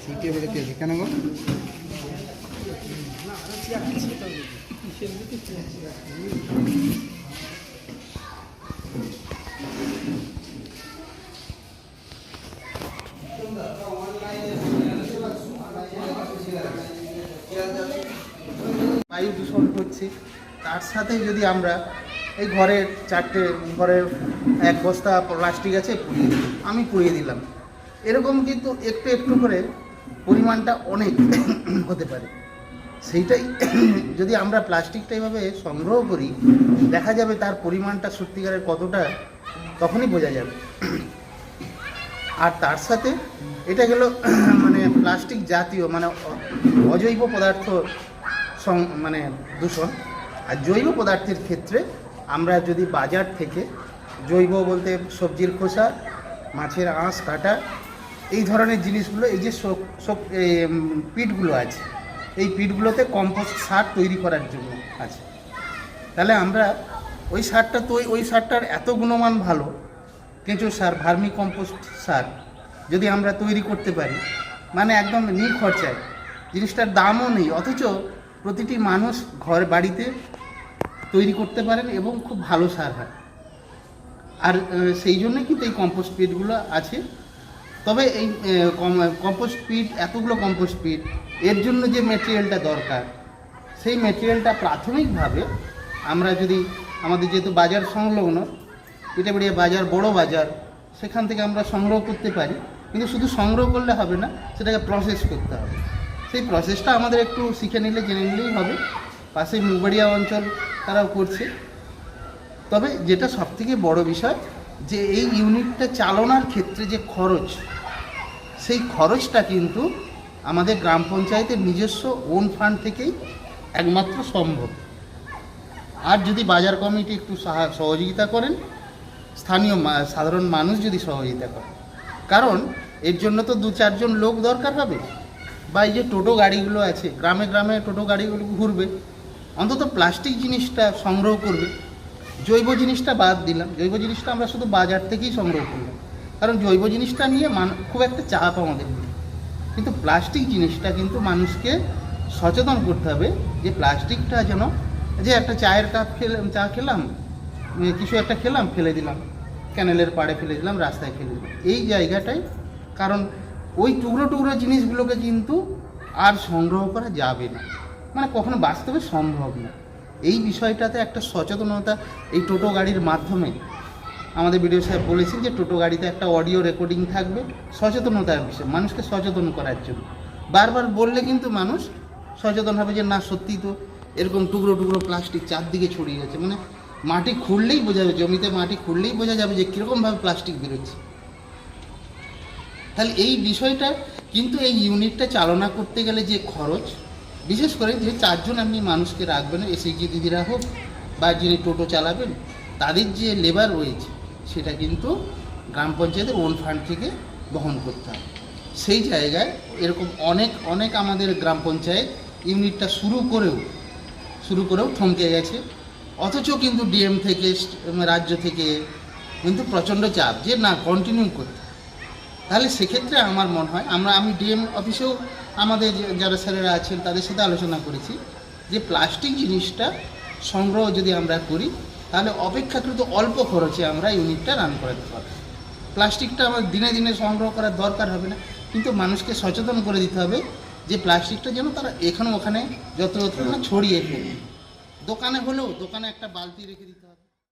सीटे बेड़े केन गो বায়ু দূষণ হচ্ছে, তার সাথে যদি আমরা এই ঘরের ঘরের এক বস্তা প্লাস্টিক আছে আমি পুড়িয়ে দিলাম, এরকম কিন্তু একটু একটু করে পরিমাণটা অনেক হতে পারে। সেইটাই যদি আমরা প্লাস্টিকটা এইভাবে সংগ্রহ করি, দেখা যাবে তার পরিমাণটা সত্যিকারের কতটা, তখনই বোঝা যাবে। আর তার সাথে এটা গেল মানে প্লাস্টিক জাতীয় মানে অজৈব পদার্থ মানে দূষণ। আর জৈব পদার্থের ক্ষেত্রে আমরা যদি বাজার থেকে জৈব বলতে সবজির খোসা, মাছের আঁশ কাটা, এই ধরনের জিনিসগুলো, এই যে পিটগুলো আছে, এই পিটগুলোতে কম্পোস্ট সার তৈরি করার জন্য আছে। তাহলে আমরা ওই সারটার এত গুণমান ভালো, কেঁচো সার, ভার্মি কম্পোস্ট সার যদি আমরা তৈরি করতে পারি, মানে একদম নিখরচায়, জিনিসটার দামও নেই, অথচ প্রতিটি মানুষ ঘর বাড়িতে তৈরি করতে পারেন এবং খুব ভালো সার হয়। আর সেই জন্যই কিন্তু এই কম্পোস্ট পিটগুলো আছে। তবে এই কম্পোস্ট পিট, এতগুলো কম্পোস্ট পিট, এর জন্য যে ম্যাটেরিয়ালটা দরকার, সেই ম্যাটেরিয়ালটা প্রাথমিকভাবে আমরা যদি আমাদের যেহেতু বাজার সংলগ্ন, পিঠাপিড়িয়া বাজার বড় বাজার, সেখান থেকে আমরা সংগ্রহ করতে পারি। কিন্তু শুধু সংগ্রহ করলে হবে না, সেটাকে প্রসেস করতে হবে। সেই প্রসেসটা আমাদের একটু শিখে নিলে, জেনে নিলেই হবে। পাশে মুগবাড়িয়া অঞ্চল তারাও করছে। তবে যেটা সবথেকে বড় বিষয়, যে এই ইউনিটটা চালানোর ক্ষেত্রে যে খরচ, সেই খরচটা কিন্তু আমাদের গ্রাম পঞ্চায়েতের নিজস্ব ওন ফান্ড থেকেই একমাত্র সম্ভব। আর যদি বাজার কমিটি একটু সহযোগিতা করেন, স্থানীয় সাধারণ মানুষ যদি সহযোগিতা করেন, কারণ এর জন্য তো 2-4 জন লোক দরকার হবে। বা এই যে টোটো গাড়িগুলো আছে, গ্রামে গ্রামে টোটো গাড়িগুলো ঘুরবে, অন্তত প্লাস্টিক জিনিসটা সংগ্রহ করবে। জৈব জিনিসটা বাদ দিলাম, জৈব জিনিসটা আমরা শুধু বাজার থেকেই সংগ্রহ করলাম, কারণ জৈব জিনিসটা নিয়ে খুব একটা চাপ আমাদের নেই। কিন্তু প্লাস্টিক জিনিসটা কিন্তু মানুষকে সচেতন করতে হবে, যে প্লাস্টিকটা যেন, যে একটা চায়ের কাপ চা খেলাম, কিছু একটা খেলাম, ফেলে দিলাম, ক্যানেলের পাড়ে ফেলে দিলাম, রাস্তায় ফেলে দিলাম, এই জায়গাটাই। কারণ ওই টুকরো টুকরো জিনিসগুলোকে কিন্তু আর সংগ্রহ করা যাবে না, মানে কখনো বাস্তবে সম্ভব না। এই বিষয়টাতে একটা সচেতনতা এই টোটো গাড়ির মাধ্যমে, আমাদের বিডিও সাহেব বলেছেন যে টোটো গাড়িতে একটা অডিও রেকর্ডিং থাকবে, সচেতনতার বিষয়, মানুষকে সচেতন করার জন্য। বারবার বললে কিন্তু মানুষ সচেতন হবে, যে না সত্যি তো এরকম টুকরো টুকরো প্লাস্টিক চারদিকে ছড়িয়ে গেছে। মানে মাটি খুঁড়লেই বোঝা যাবে, জমিতে মাটি খুঁড়লেই বোঝা যাবে যে কীরকমভাবে প্লাস্টিক বেরোচ্ছে। তাহলে এই বিষয়টা কিন্তু এই ইউনিটটা চালনা করতে গেলে যে খরচ, বিশেষ করে যে 4 জন আপনি মানুষকে রাখবেন, এসএইচজি দিদিরা হোক বা যিনি টোটো চালাবেন, তাদের যে লেবার রয়েছে, সেটা কিন্তু গ্রাম পঞ্চায়েতের ওন ফান্ড থেকে বহন করতে হবে। সেই জায়গায় এরকম অনেক আমাদের গ্রাম পঞ্চায়েত ইউনিটটা শুরু করেও থমকে গেছে। অথচ কিন্তু ডিএম থেকে, রাজ্য থেকে কিন্তু প্রচণ্ড চাপ, যে না কন্টিনিউ করতে। তাহলে সেক্ষেত্রে আমার মনে হয়, আমি ডিএম অফিসেও আমাদের যারা স্যারেরা আছেন তাদের সাথে আলোচনা করেছি, যে প্লাস্টিক জিনিসটা সংগ্রহ যদি আমরা করি, তাহলে অপেক্ষাকৃত অল্প খরচে আমরা ইউনিটটা রান করাতে পারব। প্লাস্টিকটা আমার দিনে দিনে সংগ্রহ করার দরকার হবে না, কিন্তু মানুষকে সচেতন করে দিতে হবে যে প্লাস্টিকটা যেন তারা এখানে ওখানে যত না ছড়িয়ে ফেলে। দোকানে হলেও দোকানে একটা বালতি রেখে দিতে হবে।